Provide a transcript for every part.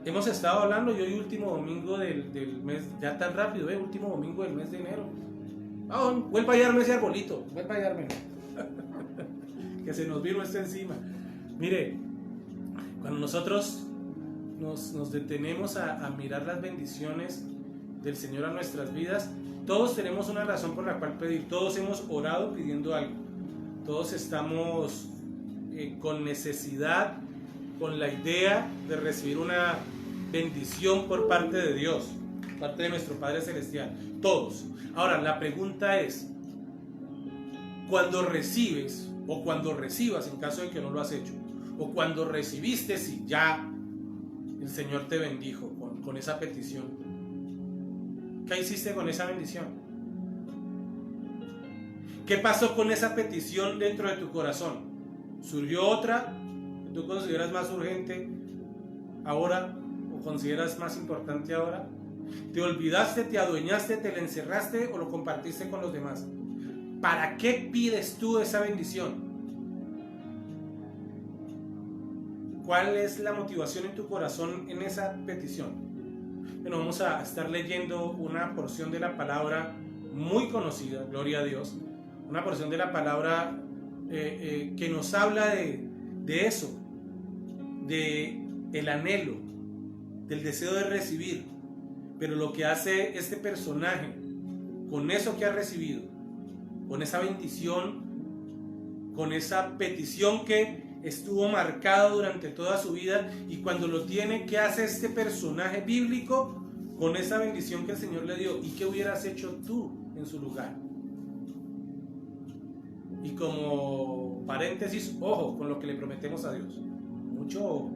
Hemos estado hablando, y hoy último domingo del mes, ya tan rápido, último domingo del mes de enero. Vuelva a hallarme ese arbolito, vuelva a hallarme. Que se nos vino esto encima. Mire, cuando nosotros nos detenemos a mirar las bendiciones del Señor a nuestras vidas, todos tenemos una razón por la cual pedir, todos hemos orado pidiendo algo, todos estamos con necesidad, con la idea de recibir una bendición por parte de Dios, parte de nuestro Padre Celestial, todos. Ahora, la pregunta es, cuando recibes, o cuando recibas, en caso de que no lo has hecho, o cuando recibiste, si ya el Señor te bendijo con esa petición, ¿qué hiciste con esa bendición? ¿Qué pasó con esa petición dentro de tu corazón? ¿Surgió otra que tú consideras más urgente ahora o consideras más importante ahora? ¿Te olvidaste, te adueñaste, te la encerraste o lo compartiste con los demás? ¿Para qué pides tú esa bendición? ¿Cuál es la motivación en tu corazón en esa petición? Bueno, vamos a estar leyendo una porción de la palabra muy conocida, gloria a Dios, una porción de la palabra que nos habla de eso, de el anhelo, del deseo de recibir, pero lo que hace este personaje con eso que ha recibido, con esa bendición, con esa petición que estuvo marcado durante toda su vida, y cuando lo tiene, ¿qué hace este personaje bíblico con esa bendición que el Señor le dio? ¿Y qué hubieras hecho tú en su lugar? Y como paréntesis, ojo con lo que le prometemos a Dios, mucho ojo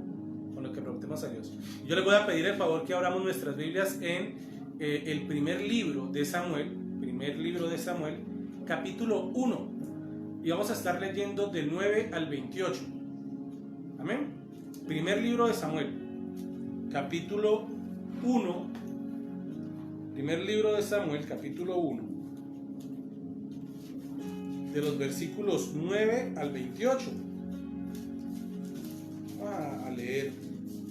con lo que prometemos a Dios. Yo les voy a pedir el favor que abramos nuestras Biblias en el primer libro de Samuel, capítulo 1, y vamos a estar leyendo del 9 al 28. Amén. Primer libro de Samuel, capítulo 1. Primer libro de Samuel, capítulo 1, de los versículos 9 al 28. Vamos a leer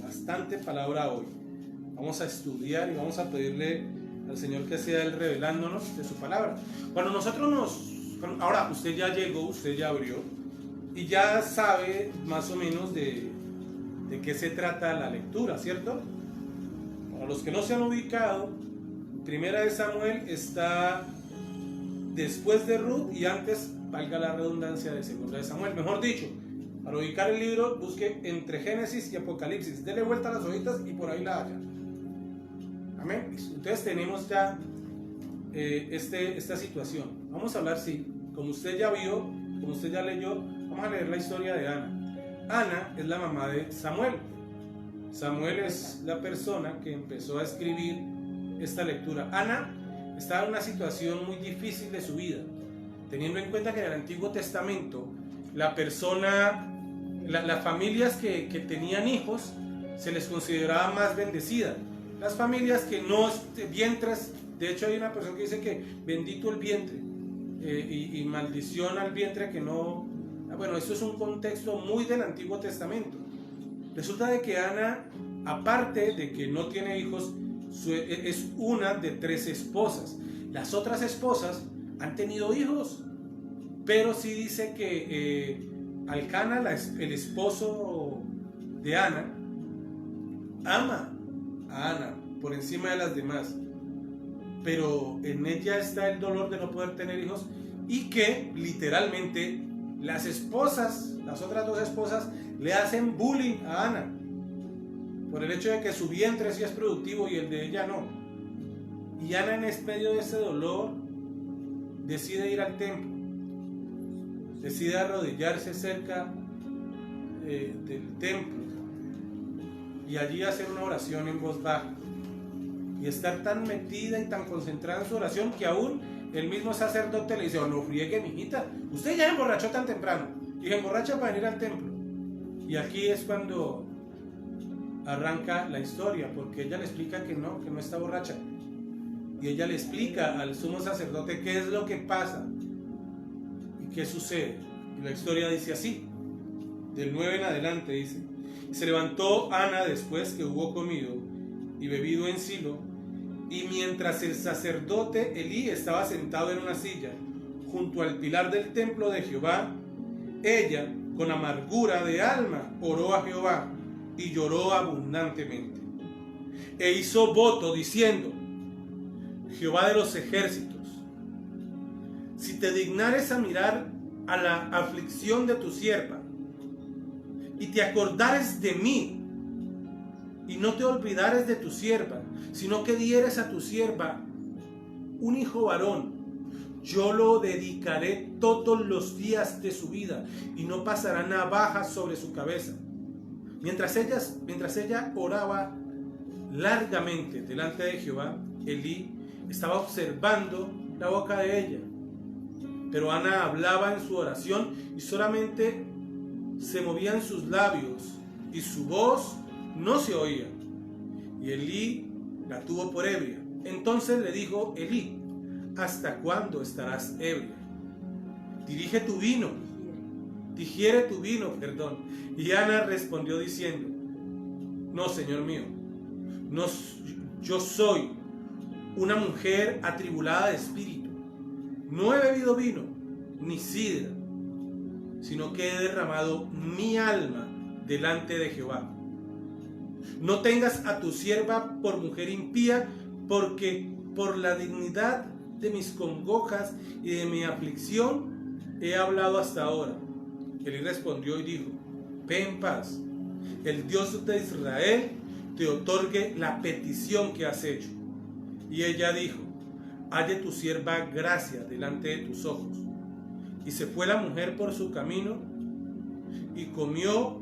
bastante palabra hoy. Vamos a estudiar y vamos a pedirle al Señor que sea Él revelándonos de su palabra. Ahora usted ya llegó, usted ya abrió y ya sabe más o menos de qué se trata la lectura, ¿cierto? Para los que no se han ubicado, Primera de Samuel está después de Ruth y antes, valga la redundancia, de Segunda de Samuel. Mejor dicho, para ubicar el libro, busque entre Génesis y Apocalipsis, dele vuelta a las hojitas y por ahí la haya. Amén. Entonces tenemos ya esta situación. Vamos a hablar, sí, como usted ya vio, como usted ya leyó, vamos a leer la historia de Ana. Ana es la mamá de Samuel. Samuel es la persona que empezó a escribir esta lectura. Ana estaba en una situación muy difícil de su vida, teniendo en cuenta que en el Antiguo Testamento las familias que tenían hijos se les consideraba más bendecidas. Las familias que no, vientres, de hecho hay una persona que dice que bendito el vientre y maldición al vientre que no. Bueno, esto es un contexto muy del Antiguo Testamento. Resulta de que Ana, aparte de que no tiene hijos, es una de 3 esposas. Las otras esposas han tenido hijos, pero sí dice que Alcana, el esposo de Ana, ama a Ana por encima de las demás, pero en ella está el dolor de no poder tener hijos, y que literalmente las otras 2 esposas le hacen bullying a Ana por el hecho de que su vientre sí es productivo y el de ella no. Y Ana, en medio de ese dolor, decide ir al templo, decide arrodillarse cerca del templo y allí hacer una oración en voz baja, y estar tan metida y tan concentrada en su oración que aún el mismo sacerdote le dice: no friegue, mijita, usted ya emborrachó tan temprano y se emborracha para venir al templo. Y aquí es cuando arranca la historia, porque ella le explica que no está borracha, y ella le explica al sumo sacerdote qué es lo que pasa y qué sucede. Y la historia dice así, del 9 en adelante dice: Se levantó Ana después que hubo comido y bebido en Silo, y mientras el sacerdote Elí estaba sentado en una silla junto al pilar del templo de Jehová, ella, con amargura de alma, oró a Jehová y lloró abundantemente. E hizo voto diciendo: Jehová de los ejércitos, si te dignares a mirar a la aflicción de tu sierva, y te acordares de mí, y no te olvidares de tu sierva, sino que dieres a tu sierva un hijo varón, yo lo dedicaré todos los días de su vida, y no pasará navaja sobre su cabeza. Mientras ella oraba largamente delante de Jehová, Elí estaba observando la boca de ella. Pero Ana hablaba en su oración y solamente se movían sus labios y su voz no se oía. Y Elí la tuvo por ebria. Entonces le dijo Elí: ¿hasta cuándo estarás ebria? Digiere tu vino. Y Ana respondió diciendo: no, Señor mío, no, yo soy una mujer atribulada de espíritu. No he bebido vino ni sidra, sino que he derramado mi alma delante de Jehová. No tengas a tu sierva por mujer impía, porque por la dignidad de mis congojas y de mi aflicción he hablado hasta ahora. Elí respondió y dijo: ve en paz, el Dios de Israel te otorgue la petición que has hecho. Y ella dijo: halle tu sierva gracia delante de tus ojos. Y se fue la mujer por su camino y comió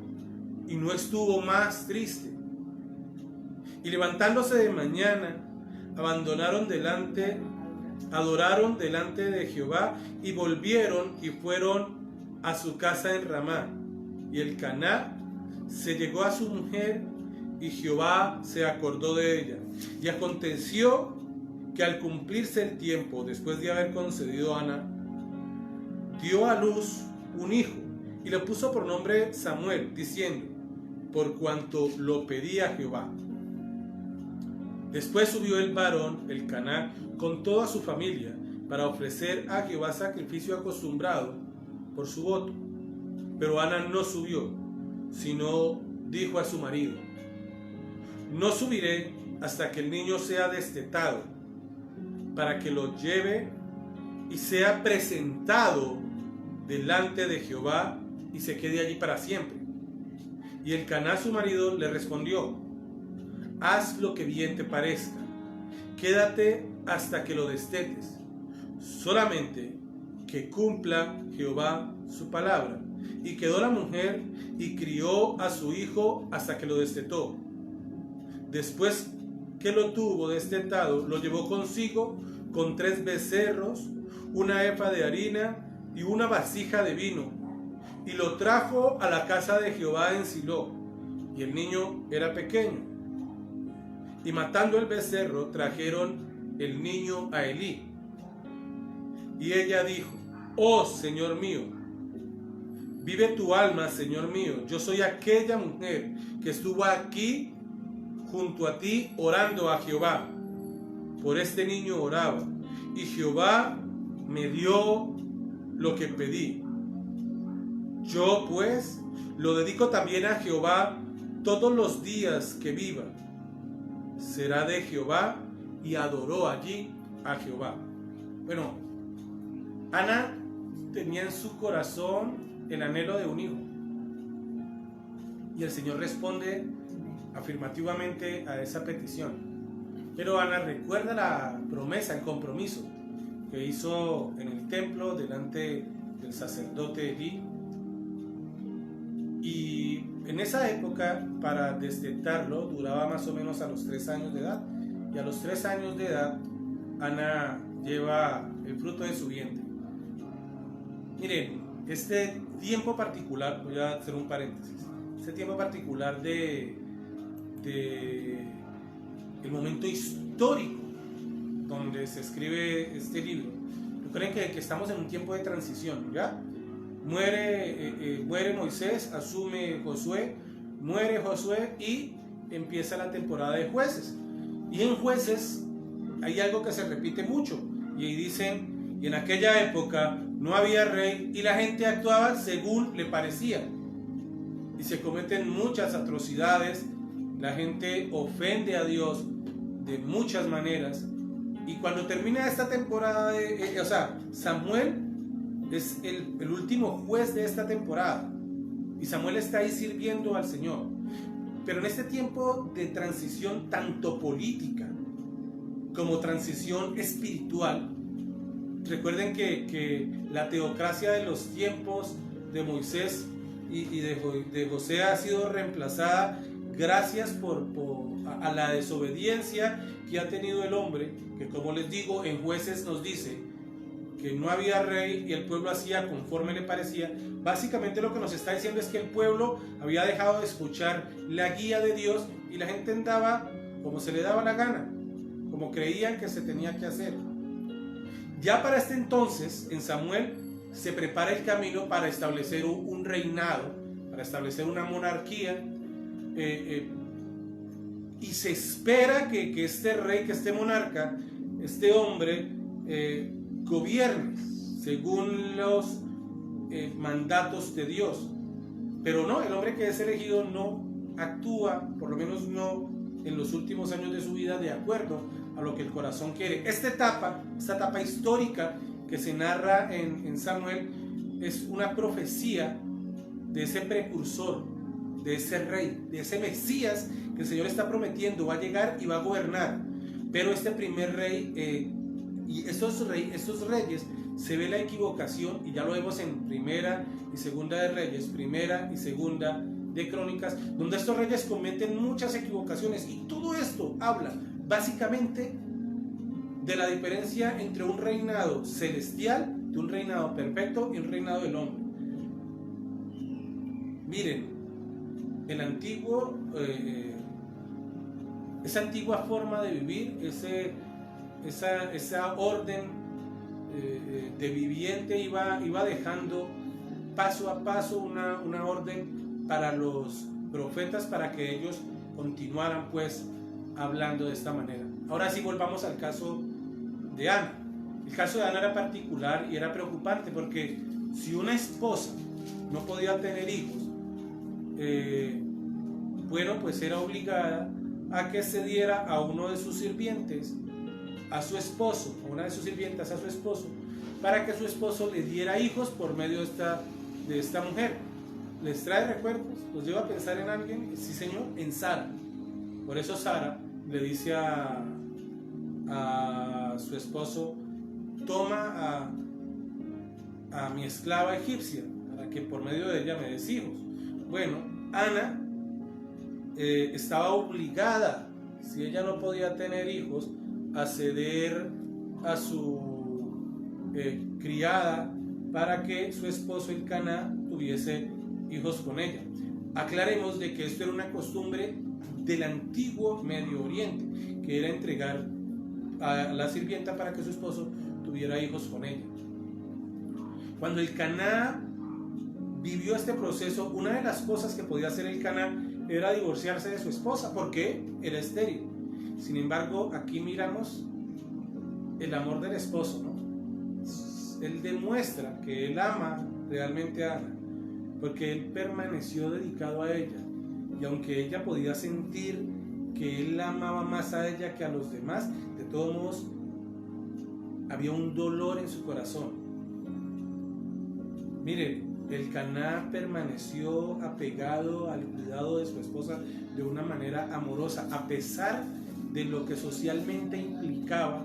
y no estuvo más triste. Y levantándose de mañana, adoraron delante de Jehová y volvieron y fueron a su casa en Ramá. Y Elcaná se llegó a su mujer y Jehová se acordó de ella. Y aconteció que al cumplirse el tiempo, después de haber concedido a Ana, dio a luz un hijo y le puso por nombre Samuel, diciendo: por cuanto lo pedía Jehová. Después subió el varón, Elcaná, con toda su familia, para ofrecer a Jehová sacrificio acostumbrado por su voto. Pero Ana no subió, sino dijo a su marido: no subiré hasta que el niño sea destetado, para que lo lleve y sea presentado delante de Jehová y se quede allí para siempre. Y Elcaná su marido le respondió: haz lo que bien te parezca, quédate hasta que lo destetes, solamente que cumpla Jehová su palabra. Y quedó la mujer y crió a su hijo hasta que lo destetó. Después que lo tuvo destetado, lo llevó consigo con 3 becerros, una efa de harina y una vasija de vino, y lo trajo a la casa de Jehová en Silo. Y el niño era pequeño. Y matando el becerro, trajeron el niño a Elí. Y ella dijo: oh Señor mío, vive tu alma, Señor mío, yo soy aquella mujer que estuvo aquí junto a ti orando a Jehová. Por este niño oraba, y Jehová me dio lo que pedí. Yo pues lo dedico también a Jehová todos los días que viva. Será de Jehová. Y adoró allí a Jehová. Bueno, Ana tenía en su corazón el anhelo de un hijo. Y el Señor responde afirmativamente a esa petición. Pero Ana recuerda la promesa, el compromiso que hizo en el templo delante del sacerdote Elí. Y en esa época, para destetarlo, duraba más o menos a los 3 años de edad. Y a los 3 años de edad, Ana lleva el fruto de su vientre. Miren, este tiempo particular, voy a hacer un paréntesis, este tiempo particular de el momento histórico donde se escribe este libro, recuerden que estamos en un tiempo de transición, ¿ya? Muere Moisés, asume Josué, muere Josué y empieza la temporada de jueces. Y en jueces hay algo que se repite mucho, y ahí dicen: y en aquella época no había rey y la gente actuaba según le parecía. Y se cometen muchas atrocidades, la gente ofende a Dios de muchas maneras. Y cuando termina esta temporada, Samuel es el último juez de esta temporada. Y Samuel está ahí sirviendo al Señor. Pero en este tiempo de transición, tanto política como transición espiritual, recuerden que la teocracia de los tiempos de Moisés y de José ha sido reemplazada gracias a la desobediencia que ha tenido el hombre, que, como les digo, en Jueces nos dice que no había rey y el pueblo hacía conforme le parecía. Básicamente lo que nos está diciendo es que el pueblo había dejado de escuchar la guía de Dios y la gente andaba como se le daba la gana, como creían que se tenía que hacer. Ya para este entonces, en Samuel, se prepara el camino para establecer un reinado, para establecer una monarquía, y se espera que este rey, que este monarca, este hombre, gobierne según los mandatos de Dios. Pero no, el hombre que es elegido no actúa, por lo menos no en los últimos años de su vida, de acuerdo a lo que el corazón quiere. Esta etapa histórica que se narra en Samuel es una profecía de ese precursor, de ese rey, de ese Mesías que el Señor está prometiendo va a llegar y va a gobernar. Pero este primer rey y estos reyes, se ve la equivocación, y ya lo vemos en Primera y Segunda de Reyes, Primera y Segunda de Crónicas, donde estos reyes cometen muchas equivocaciones, y todo esto habla básicamente de la diferencia entre un reinado celestial, de un reinado perfecto, y un reinado del hombre. Miren, el antiguo, esa antigua forma de vivir, esa orden de viviente iba dejando paso a paso una orden para los profetas, para que ellos continuaran pues hablando de esta manera. Ahora sí, volvamos al caso de Ana. El caso de Ana era particular y era preocupante, porque si una esposa no podía tener hijos, bueno, pues era obligada a que cediera a uno de sus sirvientes, a su esposo, a una de sus sirvientas a su esposo, para que su esposo le diera hijos por medio de esta mujer. ¿Les trae recuerdos? ¿Los lleva a pensar en alguien? Sí, Señor, en Sara. Por eso Sara le dice a su esposo: toma a mi esclava egipcia, para que por medio de ella me des hijos. Bueno, Ana estaba obligada, si ella no podía tener hijos, a ceder a su criada para que su esposo Elcaná tuviese hijos con ella. Aclaremos de que esto era una costumbre del antiguo Medio Oriente, que era entregar a la sirvienta para que su esposo tuviera hijos con ella. Cuando Elcaná vivió este proceso, una de las cosas que podía hacer Elcaná era divorciarse de su esposa, porque era estéril. Sin embargo, aquí miramos el amor del esposo, ¿no? Él demuestra que él ama realmente a Ana, porque él permaneció dedicado a ella, y aunque ella podía sentir que él la amaba más a ella que a los demás, de todos modos había un dolor en su corazón. Miren, Elcaná permaneció apegado al cuidado de su esposa de una manera amorosa, a pesar de lo que socialmente implicaba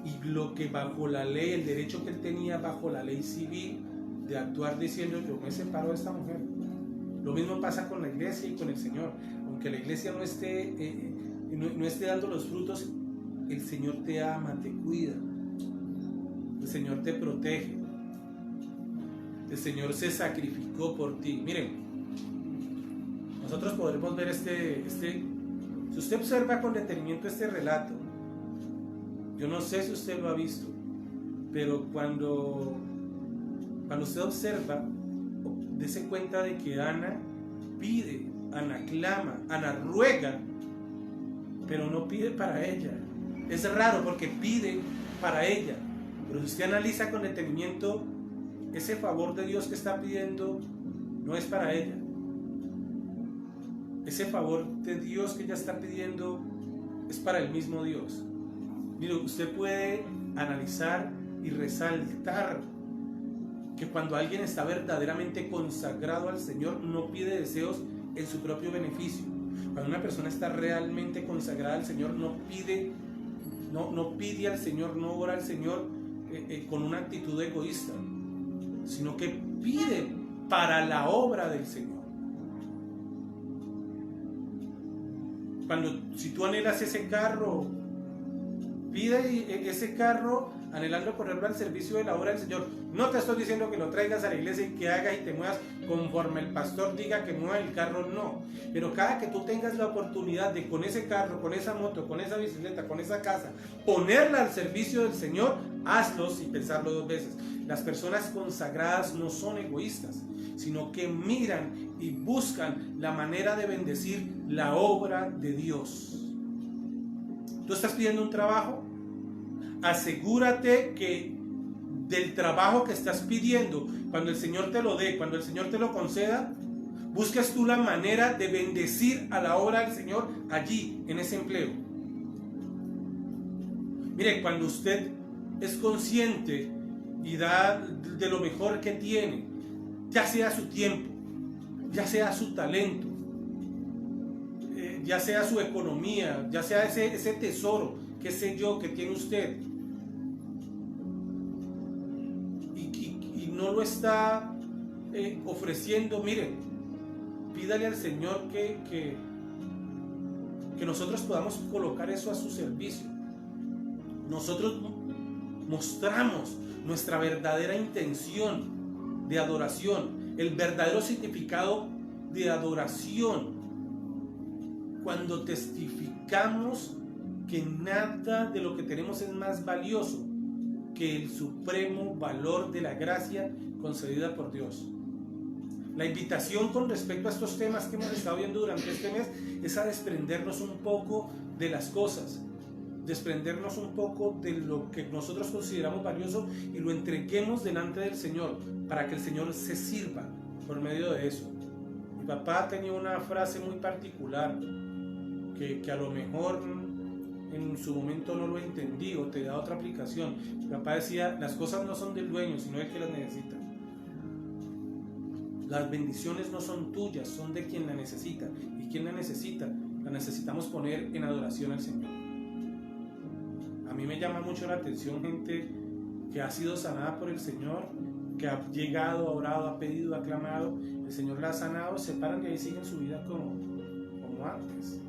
y lo que bajo la ley, el derecho que él tenía bajo la ley civil de actuar diciendo: yo me separo de esta mujer. Lo mismo pasa con la iglesia y con el Señor. Aunque la iglesia no esté dando los frutos, el Señor te ama, te cuida, el Señor te protege, el Señor se sacrificó por ti. Miren, nosotros podremos ver si usted observa con detenimiento este relato, yo no sé si usted lo ha visto, pero cuando usted observa, dése cuenta de que Ana pide, Ana clama, Ana ruega, pero no pide para ella. Es raro porque pide para ella, pero si usted analiza con detenimiento, ese favor de Dios que está pidiendo no es para ella. Ese favor de Dios que ella está pidiendo es para el mismo Dios. Mire, usted puede analizar y resaltar que cuando alguien está verdaderamente consagrado al Señor, no pide deseos en su propio beneficio. Cuando una persona está realmente consagrada al Señor, no pide al Señor, no ora al Señor con una actitud egoísta, sino que pide para la obra del Señor. Si tú anhelas ese carro, pide ese carro anhelando ponerlo al servicio de la obra del Señor. No te estoy diciendo que lo traigas a la iglesia y que hagas y te muevas conforme el pastor diga que mueva el carro, no. Pero cada que tú tengas la oportunidad de con ese carro, con esa moto, con esa bicicleta, con esa casa, ponerla al servicio del Señor, hazlo sin pensarlo dos veces. Las personas consagradas no son egoístas, sino que miran y buscan la manera de bendecir la obra de Dios. ¿Tú estás pidiendo un trabajo? Asegúrate que del trabajo que estás pidiendo, cuando el Señor te lo dé, cuando el Señor te lo conceda, busques tú la manera de bendecir a la obra del Señor allí, en ese empleo. Mire, cuando usted es consciente y da de lo mejor que tiene, ya sea su tiempo, ya sea su talento, ya sea su economía, ya sea ese tesoro, qué sé yo, que tiene usted, y no lo está ofreciendo, mire, pídale al Señor que nosotros podamos colocar eso a su servicio. Nosotros mostramos nuestra verdadera intención de adoración, el verdadero significado de adoración, cuando testificamos que nada de lo que tenemos es más valioso que el supremo valor de la gracia concedida por Dios. La invitación con respecto a estos temas que hemos estado viendo durante este mes es a desprendernos un poco de las cosas, desprendernos un poco de lo que nosotros consideramos valioso y lo entreguemos delante del Señor para que el Señor se sirva por medio de eso. Mi papá tenía una frase muy particular que a lo mejor en su momento no lo entendí o te da otra aplicación. Mi papá decía: las cosas no son del dueño, sino del que las necesita. Las bendiciones no son tuyas, son de quien la necesita. ¿Y quien la necesita? La necesitamos poner en adoración al Señor. A mí me llama mucho la atención gente que ha sido sanada por el Señor, que ha llegado, ha orado, ha pedido, ha clamado, el Señor la ha sanado, se paran y ahí siguen su vida como antes.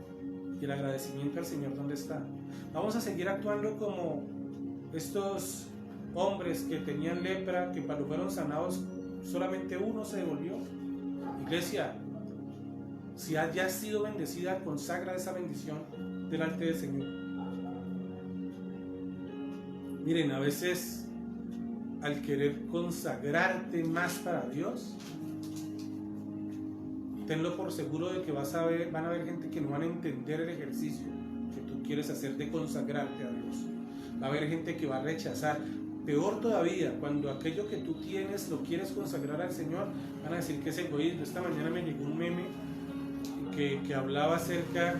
Y el agradecimiento al Señor, ¿dónde está? Vamos a seguir actuando como estos hombres que tenían lepra, que cuando fueron sanados solamente uno se devolvió. Iglesia, si hayas sido bendecida, consagra esa bendición delante del Señor. Miren, a veces al querer consagrarte más para Dios, tenlo por seguro de que van a haber gente que no van a entender el ejercicio que tú quieres hacer de consagrarte a Dios. Va a haber gente que va a rechazar. Peor todavía, cuando aquello que tú tienes lo quieres consagrar al Señor, van a decir que es egoísmo. Esta mañana me llegó un meme que hablaba acerca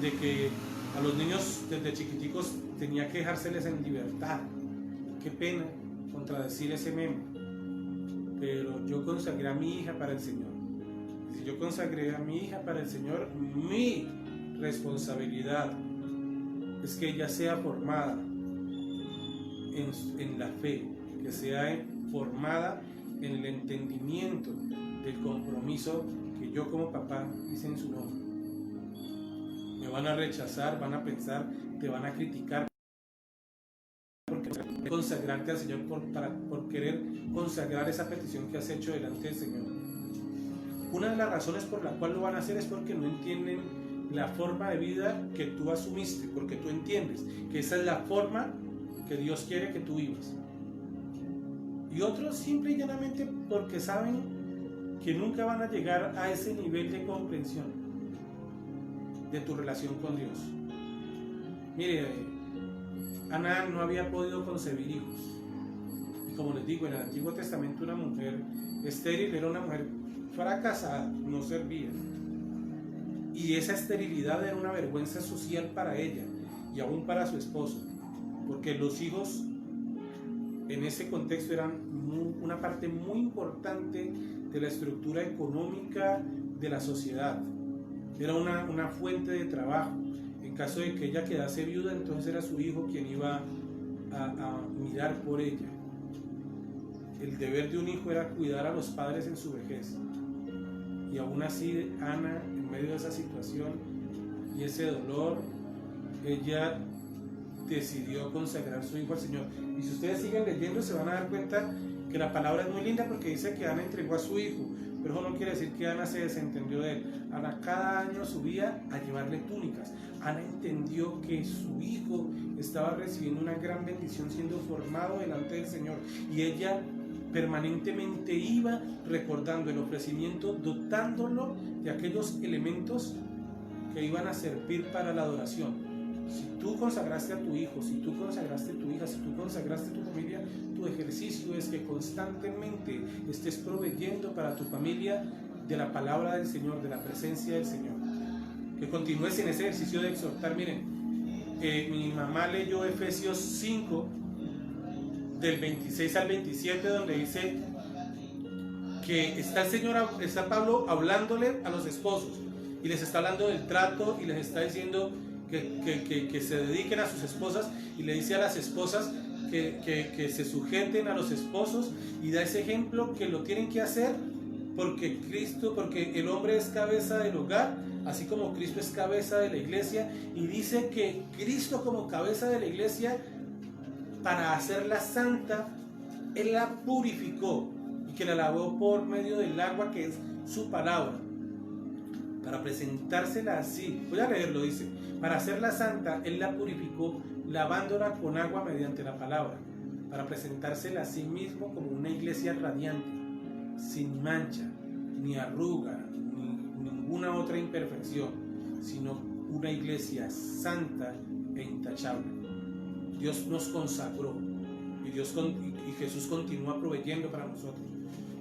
de que a los niños desde chiquiticos tenía que dejárseles en libertad. Qué pena contradecir ese meme, pero yo consagré a mi hija para el Señor. Si yo consagré a mi hija para el Señor, mi responsabilidad es que ella sea formada en la fe, que sea formada en el entendimiento del compromiso que yo como papá hice en su nombre. Me van a rechazar, van a pensar, te van a criticar porque consagrarte al Señor por querer consagrar esa petición que has hecho delante del Señor. Una de las razones por la cual lo van a hacer es porque no entienden la forma de vida que tú asumiste, porque tú entiendes que esa es la forma que Dios quiere que tú vivas. Y otros simple y llanamente porque saben que nunca van a llegar a ese nivel de comprensión de tu relación con Dios. Mire, Ana no había podido concebir hijos. Y como les digo, en el Antiguo Testamento una mujer estéril era una mujer fracasada, no servía. Y esa esterilidad era una vergüenza social para ella y aún para su esposo, porque los hijos en ese contexto eran una parte muy importante de la estructura económica de la sociedad. Era una fuente de trabajo. En caso de que ella quedase viuda, entonces era su hijo quien iba a mirar por ella. El deber de un hijo era cuidar a los padres en su vejez. Y aún así, Ana, en medio de esa situación y ese dolor, ella decidió consagrar su hijo al Señor. Y si ustedes siguen leyendo, se van a dar cuenta que la palabra es muy linda, porque dice que Ana entregó a su hijo, pero eso no quiere decir que Ana se desentendió de él. Ana cada año subía a llevarle túnicas. Ana entendió que su hijo estaba recibiendo una gran bendición, siendo formado delante del Señor, y ella permanentemente iba recordando el ofrecimiento, dotándolo de aquellos elementos que iban a servir para la adoración. Si tú consagraste a tu hijo, si tú consagraste a tu hija, si tú consagraste a tu familia, tu ejercicio es que constantemente estés proveyendo para tu familia de la palabra del Señor, de la presencia del Señor. Que continúes en ese ejercicio de exhortar. Miren, mi mamá leyó Efesios 5, del 26 al 27, donde dice que está Pablo hablándole a los esposos y les está hablando del trato y les está diciendo que se dediquen a sus esposas, y le dice a las esposas que se sujeten a los esposos, y da ese ejemplo que lo tienen que hacer porque el hombre es cabeza del hogar, así como Cristo es cabeza de la iglesia, y dice que Cristo como cabeza de la iglesia, para hacerla santa, Él la purificó y que la lavó por medio del agua que es su palabra, para presentársela así. Voy a leerlo, dice: para hacerla santa, Él la purificó lavándola con agua mediante la palabra, para presentársela a sí mismo como una iglesia radiante, sin mancha, ni arruga, ni ninguna otra imperfección, sino una iglesia santa e intachable. Dios nos consagró y Jesús continúa proveyendo para nosotros.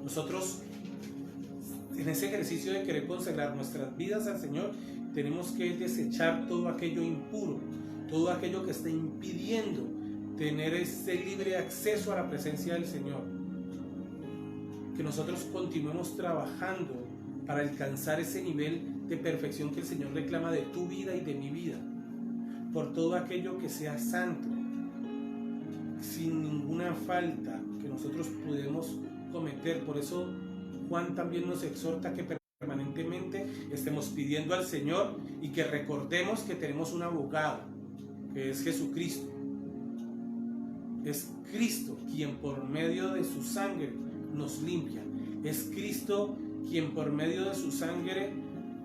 Nosotros, en ese ejercicio de querer consagrar nuestras vidas al Señor, tenemos que desechar todo aquello impuro, todo aquello que está impidiendo tener ese libre acceso a la presencia del Señor. Que nosotros continuemos trabajando para alcanzar ese nivel de perfección que el Señor reclama de tu vida y de mi vida, por todo aquello que sea santo, sin ninguna falta que nosotros podemos cometer. Por eso Juan también nos exhorta que permanentemente estemos pidiendo al Señor y que recordemos que tenemos un abogado, que es Jesucristo. Es Cristo quien por medio de su sangre nos limpia. Es Cristo quien por medio de su sangre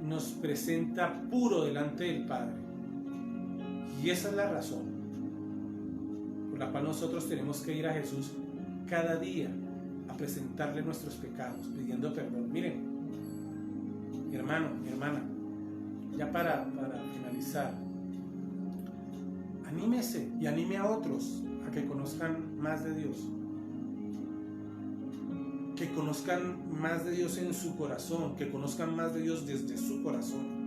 nos presenta puro delante del Padre. Y esa es la razón por la cual nosotros tenemos que ir a Jesús cada día a presentarle nuestros pecados, pidiendo perdón. Miren, mi hermano, mi hermana, ya para finalizar, anímese y anime a otros a que conozcan más de Dios, que conozcan más de Dios en su corazón, que conozcan más de Dios desde su corazón.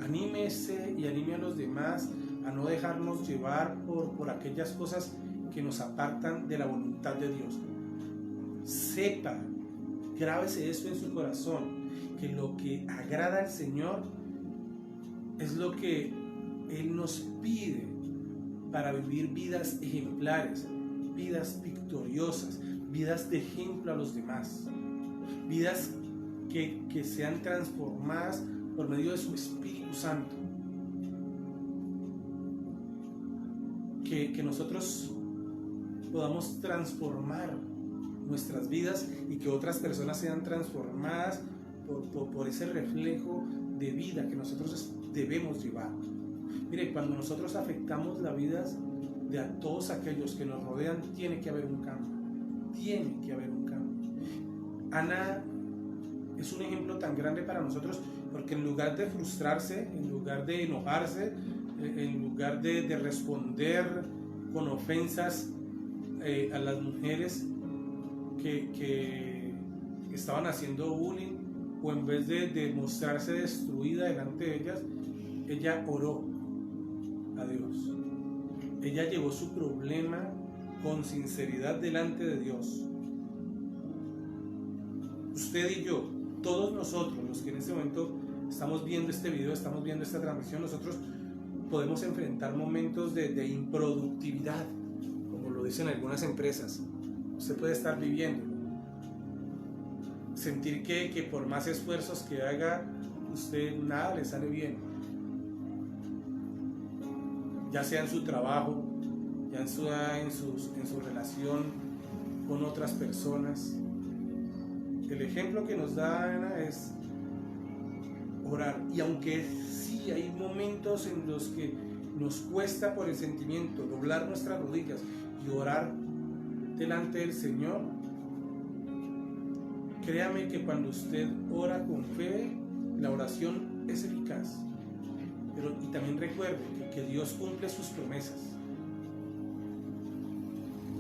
Anímese y anime a los demás a no dejarnos llevar por aquellas cosas que nos apartan de la voluntad de Dios. Sepa, grábese esto en su corazón, que lo que agrada al Señor es lo que Él nos pide para vivir vidas ejemplares, vidas victoriosas, vidas de ejemplo a los demás, vidas que sean transformadas por medio de su Espíritu Santo. Que nosotros podamos transformar nuestras vidas y que otras personas sean transformadas por ese reflejo de vida que nosotros debemos llevar. Mire, cuando nosotros afectamos las vidas de a todos aquellos que nos rodean, tiene que haber un cambio. Tiene que haber un cambio. Ana es un ejemplo tan grande para nosotros, porque en lugar de frustrarse, en lugar de enojarse, en lugar de responder con ofensas a las mujeres que estaban haciendo bullying, o en vez de mostrarse destruida delante de ellas, ella oró a Dios. Ella llevó su problema con sinceridad delante de Dios. Usted y yo, todos nosotros, los que en este momento estamos viendo este video, estamos viendo esta transmisión, nosotros podemos enfrentar momentos de improductividad, como lo dicen algunas empresas. Usted puede estar viviendo, sentir que por más esfuerzos que haga, usted nada le sale bien, ya sea en su trabajo, ya sea en su relación con otras personas. El ejemplo que nos da Ana es orar, y aunque sí hay momentos en los que nos cuesta por el sentimiento doblar nuestras rodillas y orar delante del Señor, créame que cuando usted ora con fe, la oración es eficaz. Y también recuerde que Dios cumple sus promesas,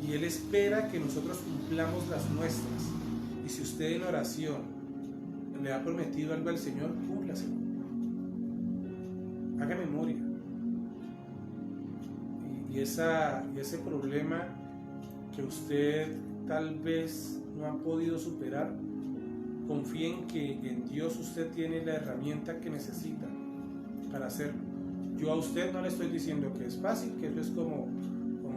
y Él espera que nosotros cumplamos las nuestras. Y si usted en oración le ha prometido algo al Señor, cúmplaselo. Haga memoria. Y ese problema que usted tal vez no ha podido superar, confíe en que en Dios usted tiene la herramienta que necesita para hacerlo. Yo a usted no le estoy diciendo que es fácil, que eso es como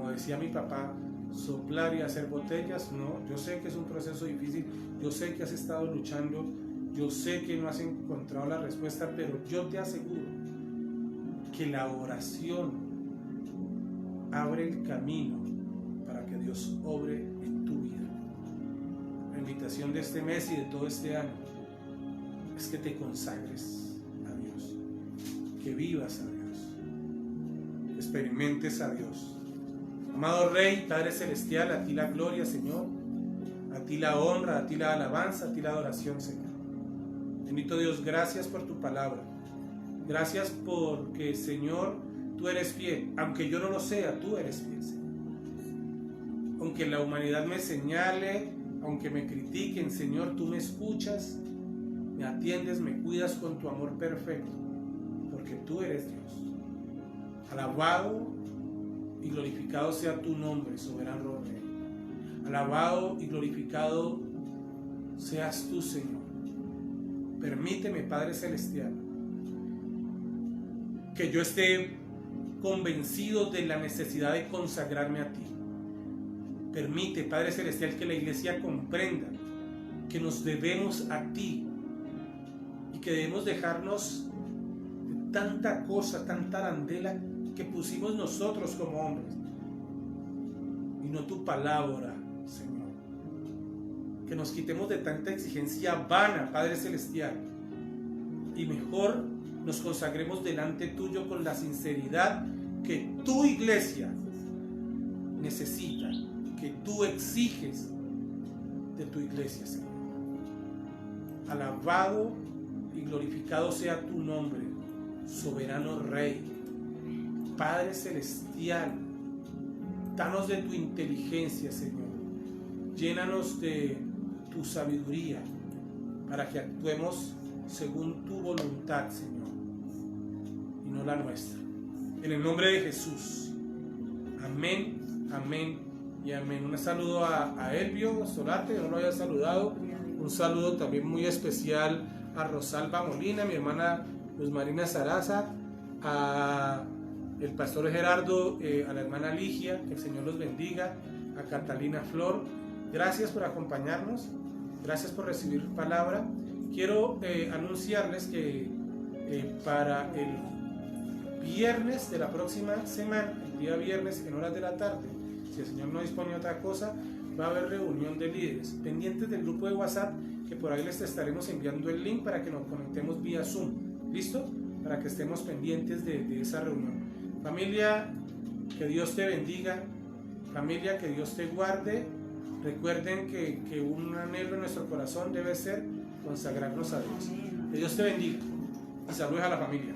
decía mi papá, soplar y hacer botellas. No, yo sé que es un proceso difícil, yo sé que has estado luchando, yo sé que no has encontrado la respuesta, pero yo te aseguro que la oración abre el camino para que Dios obre en tu vida. La invitación de este mes y de todo este año es que te consagres a Dios, que vivas a Dios, que experimentes a Dios. Amado Rey, Padre Celestial, a ti la gloria, Señor, a ti la honra, a ti la alabanza, a ti la adoración, Señor. Bendito Dios, gracias por tu palabra. Gracias porque, Señor, tú eres fiel. Aunque yo no lo sea, tú eres fiel, Señor. Aunque la humanidad me señale, aunque me critiquen, Señor, tú me escuchas, me atiendes, me cuidas con tu amor perfecto, porque tú eres Dios. Alabado y glorificado sea tu nombre, soberano Rey. Alabado y glorificado seas tú, Señor. Permíteme, Padre Celestial, que yo esté convencido de la necesidad de consagrarme a ti. Permite, Padre Celestial, que la iglesia comprenda que nos debemos a ti y que debemos dejarnos de tanta cosa, tanta arandela que pusimos nosotros como hombres, y no tu palabra, Señor. Que nos quitemos de tanta exigencia vana, Padre Celestial, y mejor nos consagremos delante tuyo con la sinceridad que tu iglesia necesita, que tú exiges de tu iglesia, Señor. Alabado y glorificado sea tu nombre, soberano Rey. Padre Celestial, danos de tu inteligencia, Señor. Llénanos de tu sabiduría para que actuemos según tu voluntad, Señor, y no la nuestra. En el nombre de Jesús. Amén, amén y amén. Un saludo a Elvio Solarte, yo no lo había saludado. Un saludo también muy especial a Rosalba Molina, mi hermana Luz Marina Saraza, a el pastor Gerardo, a la hermana Ligia, que el Señor los bendiga, a Catalina Flor. Gracias por acompañarnos, gracias por recibir palabra. Quiero anunciarles que para el viernes de la próxima semana, el día viernes en horas de la tarde, si el Señor no dispone otra cosa, va a haber reunión de líderes pendientes del grupo de WhatsApp, que por ahí les estaremos enviando el link para que nos conectemos vía Zoom. ¿Listo? Para que estemos pendientes de esa reunión. Familia, que Dios te bendiga. Familia, que Dios te guarde. Recuerden que un anhelo en nuestro corazón debe ser consagrarnos a Dios. Amén. Que Dios te bendiga y saludes a la familia.